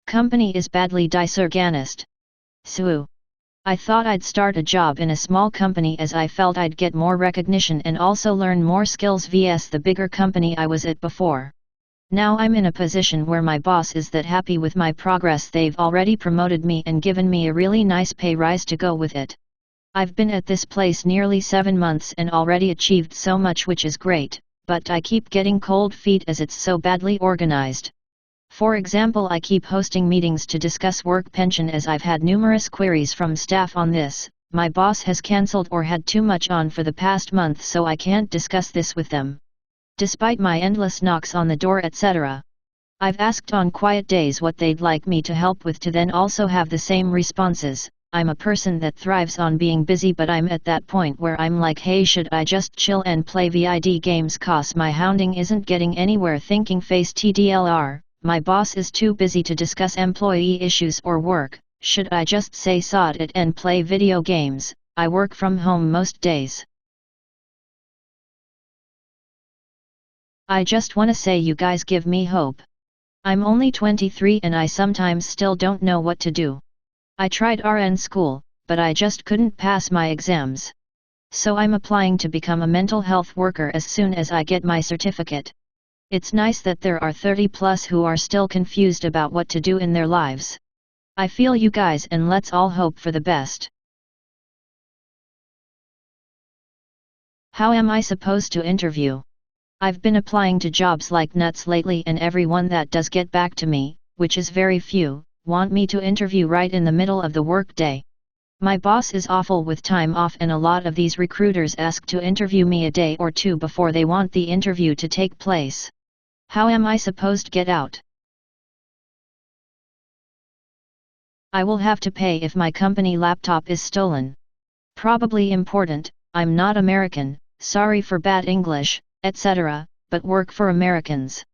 Company is badly disorganized. Sue. I thought I'd start a job in a small company as I felt I'd get more recognition and also learn more skills vs the bigger company I was at before. Now I'm in a position where my boss is that happy with my progress. They've already promoted me and given me a really nice pay rise to go with it. I've been at this place nearly 7 months and already achieved so much, which is great, but I keep getting cold feet as it's so badly organized. For example, I keep hosting meetings to discuss work pension as I've had numerous queries from staff on this. My boss has cancelled or had too much on for the past month, so I can't discuss this with them. Despite my endless knocks on the door etc. I've asked on quiet days what they'd like me to help with to then also have the same responses. I'm a person that thrives on being busy, but I'm at that point where I'm like, hey, should I just chill and play vid games cause my hounding isn't getting anywhere. Thinking face TDLR, my boss is too busy to discuss employee issues or work. Should I just say sod it and play video games? I work from home most days. I just wanna say you guys give me hope. I'm only 23 and I sometimes still don't know what to do. I tried RN school, but I just couldn't pass my exams. So I'm applying to become a mental health worker as soon as I get my certificate. It's nice that there are 30 plus who are still confused about what to do in their lives. I feel you guys and let's all hope for the best. How am I supposed to interview? I've been applying to jobs like nuts lately and everyone that does get back to me, which is very few, want me to interview right in the middle of the workday. My boss is awful with time off and a lot of these recruiters ask to interview me a day or two before they want the interview to take place. How am I supposed to get out? I will have to pay if my company laptop is stolen. Probably important, I'm not American, sorry for bad English, etc., but work for Americans.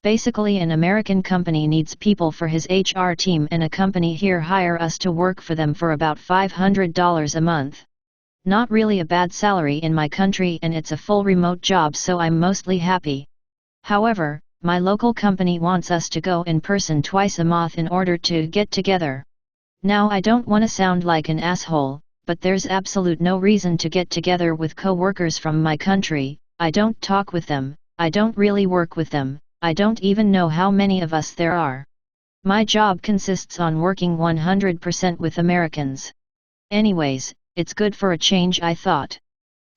Basically, an American company needs people for his HR team and a company here hire us to work for them for about $500 a month. Not really a bad salary in my country and it's a full remote job, so I'm mostly happy. However, my local company wants us to go in person twice a month in order to get together. Now I don't want to sound like an asshole, but there's absolute no reason to get together with co-workers from my country. I don't talk with them, I don't really work with them, I don't even know how many of us there are. My job consists on working 100% with Americans. Anyways, it's good for a change, I thought.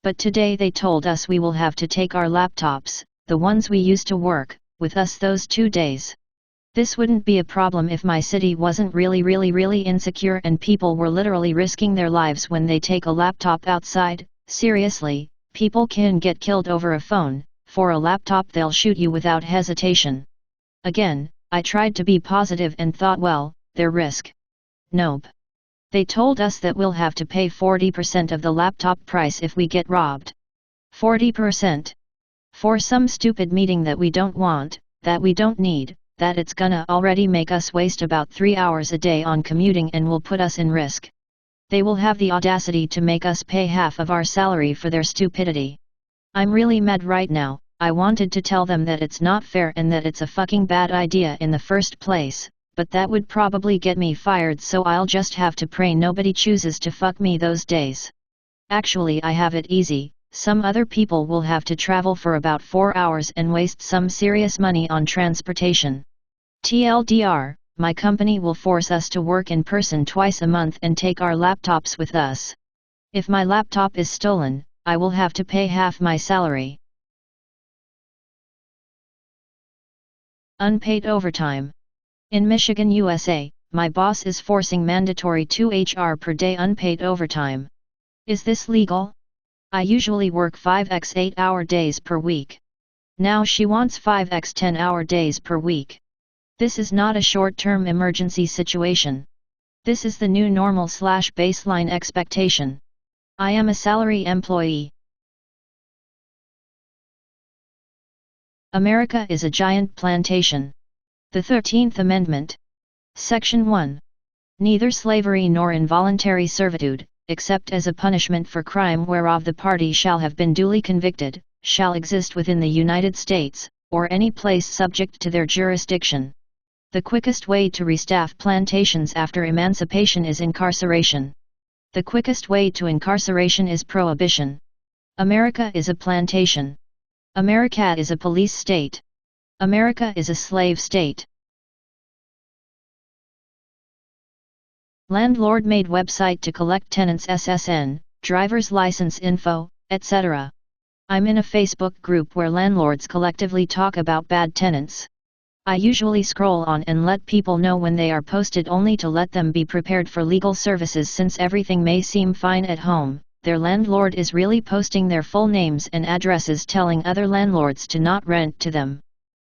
But today they told us we will have to take our laptops, the ones we used to work, with us those 2 days. This wouldn't be a problem if my city wasn't really insecure and people were literally risking their lives when they take a laptop outside. Seriously, people can get killed over a phone. For a laptop they'll shoot you without hesitation. Again, I tried to be positive and thought, well, their risk. Nope. They told us that we'll have to pay 40% of the laptop price if we get robbed. 40%? For some stupid meeting that we don't want, that we don't need, that it's gonna already make us waste about 3 hours a day on commuting and will put us in risk. They will have the audacity to make us pay half of our salary for their stupidity. I'm really mad right now. I wanted to tell them that it's not fair and that it's a fucking bad idea in the first place, but that would probably get me fired, so I'll just have to pray nobody chooses to fuck me those days. Actually, I have it easy. Some other people will have to travel for about 4 hours and waste some serious money on transportation. TLDR, my company will force us to work in person twice a month and take our laptops with us. If my laptop is stolen, I will have to pay half my salary. Unpaid overtime. In Michigan, USA, my boss is forcing mandatory 2 HR per day unpaid overtime. Is this legal? I usually work 5x 8-hour days per week. Now she wants 5x 10-hour days per week. This is not a short-term emergency situation. This is the new normal / baseline expectation. I am a salary employee. America is a giant plantation. The 13th Amendment. Section 1. Neither slavery nor involuntary servitude, except as a punishment for crime whereof the party shall have been duly convicted, shall exist within the United States, or any place subject to their jurisdiction. The quickest way to restaff plantations after emancipation is incarceration. The quickest way to incarceration is prohibition. America is a plantation. America is a police state. America is a slave state. Landlord made website to collect tenants' SSN, driver's license info, etc. I'm in a Facebook group where landlords collectively talk about bad tenants. I usually scroll on and let people know when they are posted only to let them be prepared for legal services, since everything may seem fine at home. Their landlord is really posting their full names and addresses, telling other landlords to not rent to them.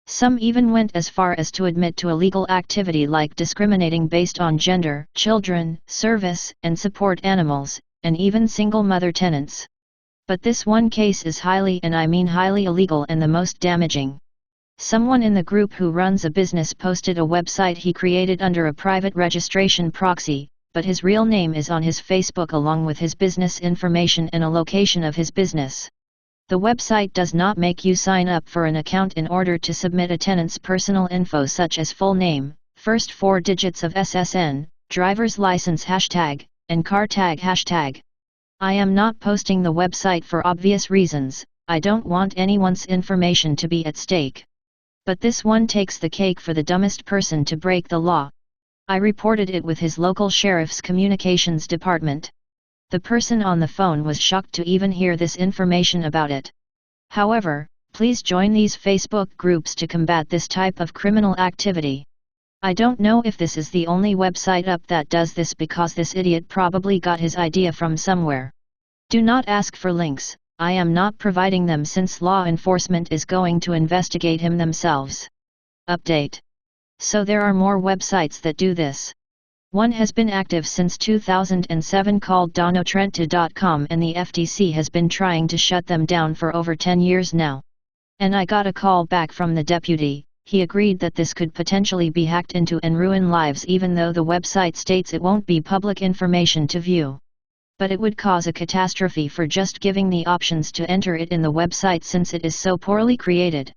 Some even went as far as to admit to illegal activity like discriminating based on gender, children, service and support animals, and even single mother tenants. But this one case is highly, and I mean highly, illegal and the most damaging. Someone in the group who runs a business posted a website he created under a private registration proxy, but his real name is on his Facebook along with his business information and a location of his business. The website does not make you sign up for an account in order to submit a tenant's personal info such as full name, first 4 digits of SSN, driver's license hashtag, and car tag hashtag. I am not posting the website for obvious reasons. I don't want anyone's information to be at stake. But this one takes the cake for the dumbest person to break the law. I reported it with his local sheriff's communications department. The person on the phone was shocked to even hear this information about it. However, please join these Facebook groups to combat this type of criminal activity. I don't know if this is the only website up that does this, because this idiot probably got his idea from somewhere. Do not ask for links. I am not providing them since law enforcement is going to investigate him themselves. Update. So there are more websites that do this. One has been active since 2007 called latenightreddit.com, and the FTC has been trying to shut them down for over 10 years now. And I got a call back from the deputy. He agreed that this could potentially be hacked into and ruin lives, even though the website states it won't be public information to view. But it would cause a catastrophe for just giving the options to enter it in the website, since it is so poorly created.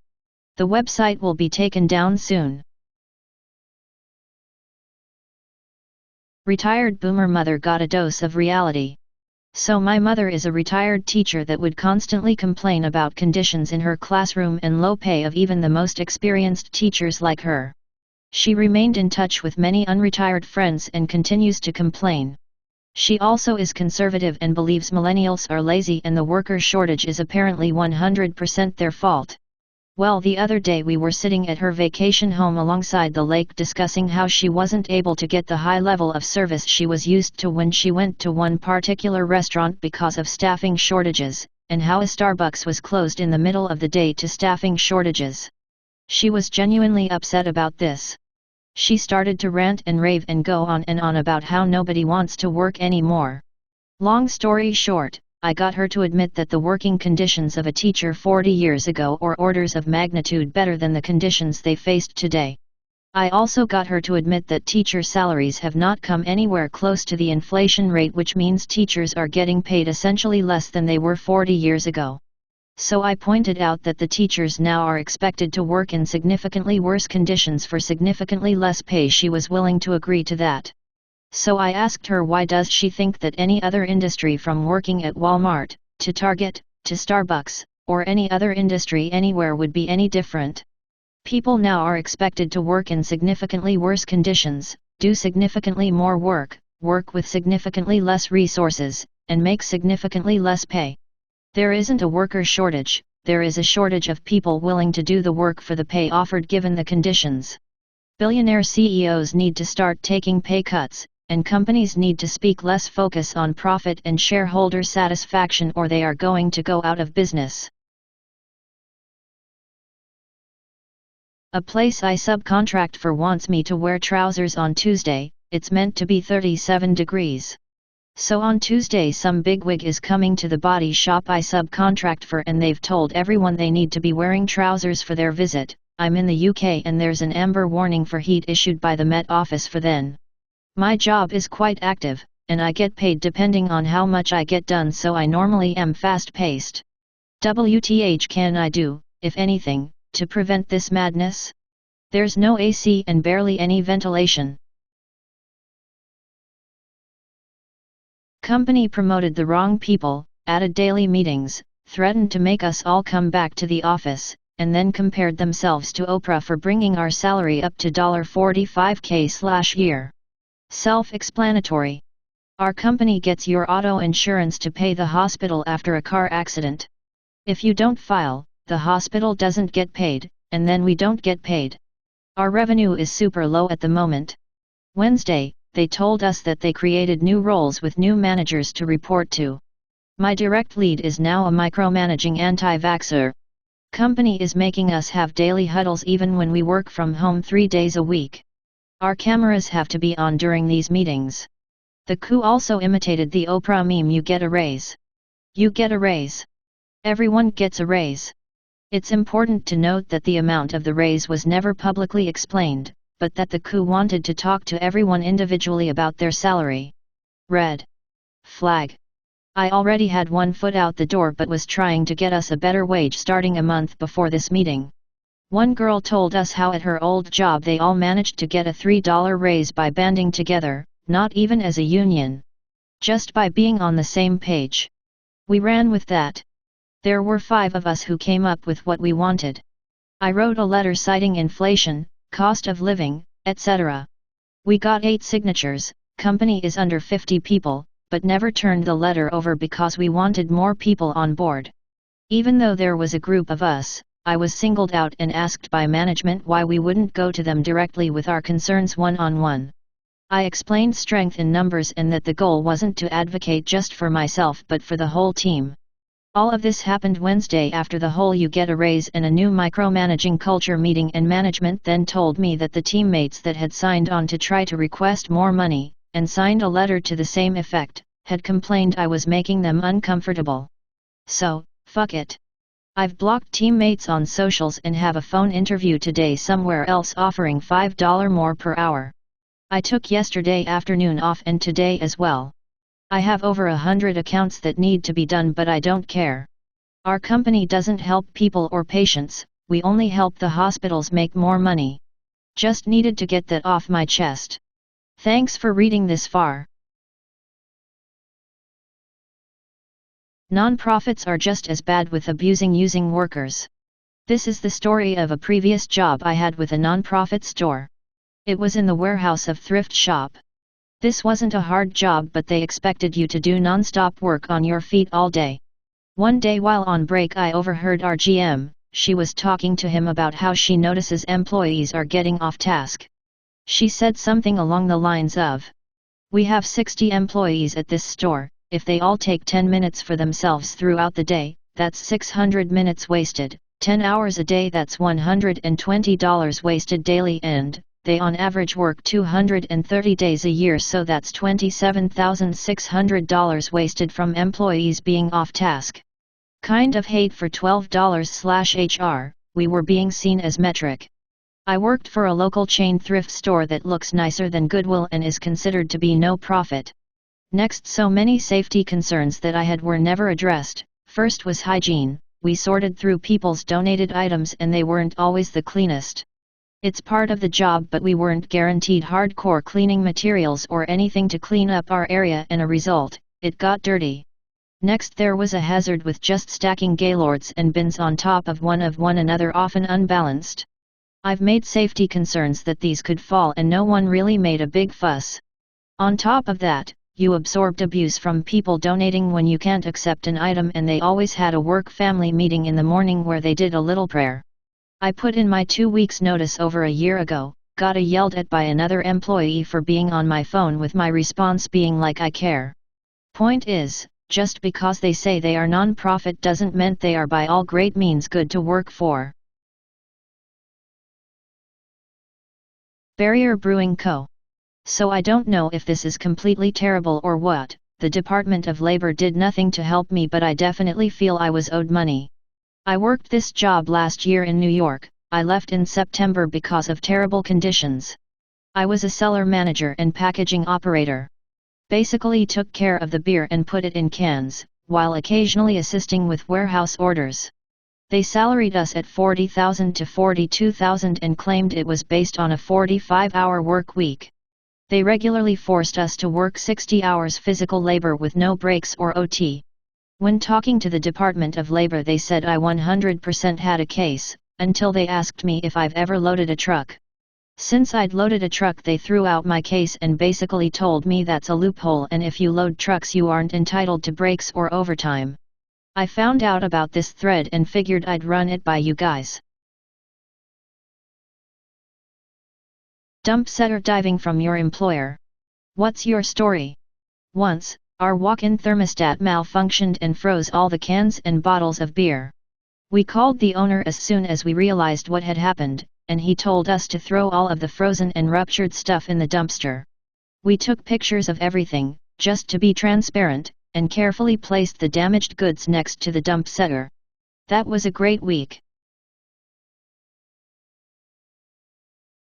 The website will be taken down soon. Retired boomer mother got a dose of reality. So my mother is a retired teacher that would constantly complain about conditions in her classroom and low pay of even the most experienced teachers like her. She remained in touch with many unretired friends and continues to complain. She also is conservative and believes millennials are lazy and the worker shortage is apparently 100% their fault. Well, the other day we were sitting at her vacation home alongside the lake discussing how she wasn't able to get the high level of service she was used to when she went to one particular restaurant because of staffing shortages, and how a Starbucks was closed in the middle of the day to staffing shortages. She was genuinely upset about this. She started to rant and rave and go on and on about how nobody wants to work anymore. Long story short, I got her to admit that the working conditions of a teacher 40 years ago are orders of magnitude better than the conditions they faced today. I also got her to admit that teacher salaries have not come anywhere close to the inflation rate, which means teachers are getting paid essentially less than they were 40 years ago. So I pointed out that the teachers now are expected to work in significantly worse conditions for significantly less pay. She was willing to agree to that. So I asked her, why does she think that any other industry, from working at Walmart, to Target, to Starbucks, or any other industry anywhere, would be any different? People now are expected to work in significantly worse conditions, do significantly more work, work with significantly less resources, and make significantly less pay. There isn't a worker shortage, there is a shortage of people willing to do the work for the pay offered given the conditions. Billionaire CEOs need to start taking pay cuts, and companies need to speak less focus on profit and shareholder satisfaction, or they are going to go out of business. A place I subcontract for wants me to wear trousers on Tuesday. It's meant to be 37 degrees. So on Tuesday some bigwig is coming to the body shop I subcontract for, and they've told everyone they need to be wearing trousers for their visit. I'm in the UK and there's an amber warning for heat issued by the Met Office for then. My job is quite active, and I get paid depending on how much I get done, so I normally am fast-paced. WTH can I do, if anything, to prevent this madness? There's no AC and barely any ventilation. Company promoted the wrong people, added daily meetings, threatened to make us all come back to the office, and then compared themselves to Oprah for bringing our salary up to $45K/year. Self-explanatory. Our company gets your auto insurance to pay the hospital after a car accident. If you don't file, the hospital doesn't get paid, and then we don't get paid. Our revenue is super low at the moment. Wednesday, they told us that they created new roles with new managers to report to. My direct lead is now a micromanaging anti-vaxxer. Company is making us have daily huddles even when we work from home 3 days a week. Our cameras have to be on during these meetings. The coup also imitated the Oprah meme, you get a raise. You get a raise. Everyone gets a raise. It's important to note that the amount of the raise was never publicly explained, but that the coup wanted to talk to everyone individually about their salary. Red flag. I already had one foot out the door but was trying to get us a better wage starting a month before this meeting. One girl told us how at her old job they all managed to get a $3 raise by banding together, not even as a union. Just by being on the same page. We ran with that. There were 5 of us who came up with what we wanted. I wrote a letter citing inflation, cost of living, etc. We got 8 signatures. Company is under 50 people, but never turned the letter over because we wanted more people on board. Even though there was a group of us, I was singled out and asked by management why we wouldn't go to them directly with our concerns one-on-one. I explained strength in numbers and that the goal wasn't to advocate just for myself but for the whole team. All of this happened Wednesday after the whole you get a raise and a new micromanaging culture meeting, and management then told me that the teammates that had signed on to try to request more money, and signed a letter to the same effect, had complained I was making them uncomfortable. So, fuck it. I've blocked teammates on socials and have a phone interview today somewhere else offering $5 more per hour. I took yesterday afternoon off and today as well. I have over 100 accounts that need to be done but I don't care. Our company doesn't help people or patients, we only help the hospitals make more money. Just needed to get that off my chest. Thanks for reading this far. Non-profits are just as bad with abusing using workers. This is the story of a previous job I had with a non-profit store. It was in the warehouse of thrift shop. This wasn't a hard job but they expected you to do non-stop work on your feet all day. One day while on break I overheard our GM, she was talking to him about how she notices employees are getting off task. She said something along the lines of, "We have 60 employees at this store. If they all take 10 minutes for themselves throughout the day, that's 600 minutes wasted, 10 hours a day that's $120 wasted daily, and they on average work 230 days a year, so that's $27,600 wasted from employees being off task. Kind of hate for $12/HR, we were being seen as metric. I worked for a local chain thrift store that looks nicer than Goodwill and is considered to be no profit. Next, so many safety concerns that I had were never addressed. First was hygiene. We sorted through people's donated items and they weren't always the cleanest. It's part of the job but we weren't guaranteed hardcore cleaning materials or anything to clean up our area, and a result, it got dirty. Next there was a hazard with just stacking gaylords and bins on top of one another, often unbalanced. I've made safety concerns that these could fall and no one really made a big fuss. On top of that, you absorbed abuse from people donating when you can't accept an item, and they always had a work-family meeting in the morning where they did a little prayer. I put in my 2 weeks notice over a year ago, got yelled at by another employee for being on my phone, with my response being like I care. Point is, just because they say they are non-profit doesn't mean they are by all great means good to work for. Barrier Brewing Co. So I don't know if this is completely terrible or what. The Department of Labor did nothing to help me, but I definitely feel I was owed money. I worked this job last year in New York. I left in September because of terrible conditions. I was a cellar manager and packaging operator. Basically took care of the beer and put it in cans, while occasionally assisting with warehouse orders. They salaried us at 40,000 to 42,000 and claimed it was based on a 45-hour work week. They regularly forced us to work 60 hours physical labor with no breaks or OT. When talking to the Department of Labor, they said I 100% had a case, until they asked me if I've ever loaded a truck. Since I'd loaded a truck, they threw out my case and basically told me that's a loophole, and if you load trucks you aren't entitled to breaks or overtime. I found out about this thread and figured I'd run it by you guys. Dump setter diving from your employer. What's your story? Once, our walk-in thermostat malfunctioned and froze all the cans and bottles of beer. We called the owner as soon as we realized what had happened, and he told us to throw all of the frozen and ruptured stuff in the dumpster. We took pictures of everything, just to be transparent, and carefully placed the damaged goods next to the dump setter. That was a great week.